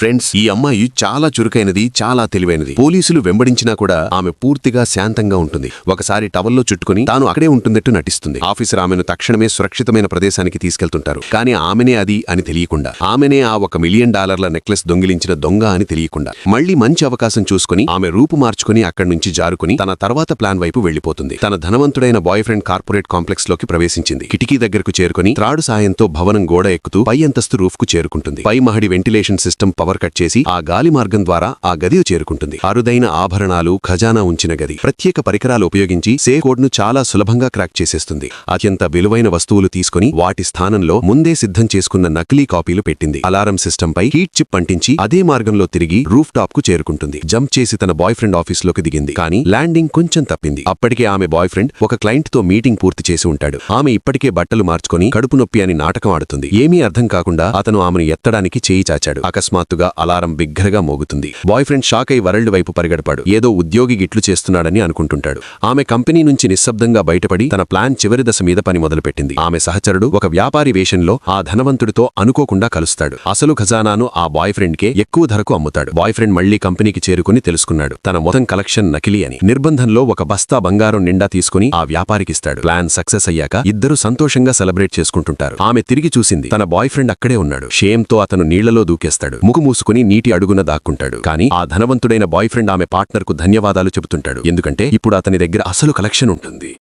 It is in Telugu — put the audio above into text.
ఫ్రెండ్స్, ఈ అమ్మాయి చాలా చురుకైనది, చాలా తెలివైనది. పోలీసులు వెంబడించినా కూడా ఆమె పూర్తిగా శాంతంగా ఉంటుంది. ఒకసారి టవల్లో చుట్టుకుని తాను అక్కడే ఉంటున్నట్టు నటిస్తుంది. ఆఫీసర్ ఆమెను తక్షణమే సురక్షితమైన ప్రదేశానికి తీసుకెళ్తుంటారు. కానీ ఆమెనే అది అని తెలియకుండా, ఆమెనే ఆ $1 మిలియన్ నెక్లెస్ దొంగిలించిన దొంగ అని తెలియకుండా, మళ్లీ మంచి అవకాశం చూసుకుని ఆమె రూపు మార్చుకుని అక్కడి నుంచి జారుకుని తన తర్వాత ప్లాన్ వైపు వెళ్లిపోతుంది. తన ధనవంతుడైన బాయ్ ఫ్రెండ్ కార్పొరేట్ కాంప్లెక్స్ లోకి ప్రవేశించింది. కిటికీ దగ్గరకు చేరుకుని త్రాడు సాయంతో భవనం గోడ ఎక్కుతూ పై అంతస్తు రూఫ్ కు చేరుకుంటుంది. పై మహడి వెంటిలేషన్ సిస్టమ్ పవర్ కట్ చేసి ఆ గాలి మార్గం ద్వారా ఆ గది చేరుకుంటుంది. అరుదైన ఆభరణాలు, ఖజానా ఉంచిన గది. ప్రత్యేక పరికరాలు ఉపయోగించి సేఫ్ కోడ్ ను చాలా సులభంగా క్రాక్ చేసేస్తుంది. అత్యంత విలువైన వస్తువులు తీసుకుని వాటి స్థానంలో ముందే సిద్ధం చేసుకున్న నకిలీ కాపీలు పెట్టింది. అలారం సిస్టమ్ పై హీట్ చిప్ అంటించి అదే మార్గంలో తిరిగి రూఫ్ టాప్ కు చేరుకుంటుంది. జంప్ చేసి తన బాయ్ ఫ్రెండ్ ఆఫీస్ లోకి దిగింది. కానీ ల్యాండింగ్ కొంచెం తప్పింది. అప్పటికే ఆమె బాయ్ ఫ్రెండ్ ఒక క్లయింట్ తో మీటింగ్ పూర్తి చేసి ఉంటాడు. ఆమె ఇప్పటికే బట్టలు మార్చుకుని కడుపు నొప్పి అని నాటకం ఆడుతుంది. ఏమీ అర్థం కాకుండా అతను ఆమెను ఎత్తడానికి చేయి చాచాడు. అకస్మాత్తుగా అలారం బిగ్గరగా మోగుతుంది. బాయ్ ఫ్రెండ్ షాక్ అయి వరల్డ్ వైపు పరిగెడపాడు. ఏదో ఉద్యోగి గిట్లు చేస్తున్నాడని అనుకుంటుంటాడు. ఆమె కంపెనీ నుంచి నిశ్శబ్దంగా బయటపడి తన ప్లాన్ చివరి దశ మీద పని మొదలుపెట్టింది. ఆమె సహచరుడు ఒక వ్యాపారి వేషంలో ఆ ధనవంతుడితో అనుకోకుండా కలుస్తాడు. అసలు ఖజానాను ఆ బాయ్ ఫ్రెండ్ కే ఎక్కువ ధరకు అమ్ముతాడు. బాయ్ ఫ్రెండ్ మళ్లీ కంపెనీకి చేరుకుని తెలుసుకున్నాడు తన మొత్తం కలెక్షన్ నకిలీ అని. నిర్బంధంలో ఒక బస్తా బంగారం నిండా తీసుకుని ఆ వ్యాపారికిస్తాడు. ప్లాన్ సక్సెస్ అయ్యాక ఇద్దరు సంతోషంగా సెలబ్రేట్ చేసుకుంటుంటారు. ఆమె తిరిగి చూసింది. తన బాయ్ ఫ్రెండ్ అక్కడే ఉన్నాడు. షేమ్ తో అతను నీళ్లలో దూకేస్తాడు. ముక్కు మూసుకుని నీటి అడుగున దాక్కుంటాడు. కానీ ఆ ధనవంతుడైన బాయ్ ఫ్రెండ్ ఆమె పార్ట్నర్ కు ధన్యవాదాలు చెబుతుంటాడు. ఎందుకంటే ఇప్పుడు అతని దగ్గర అసలు కలెక్షన్ ఉంటుంది.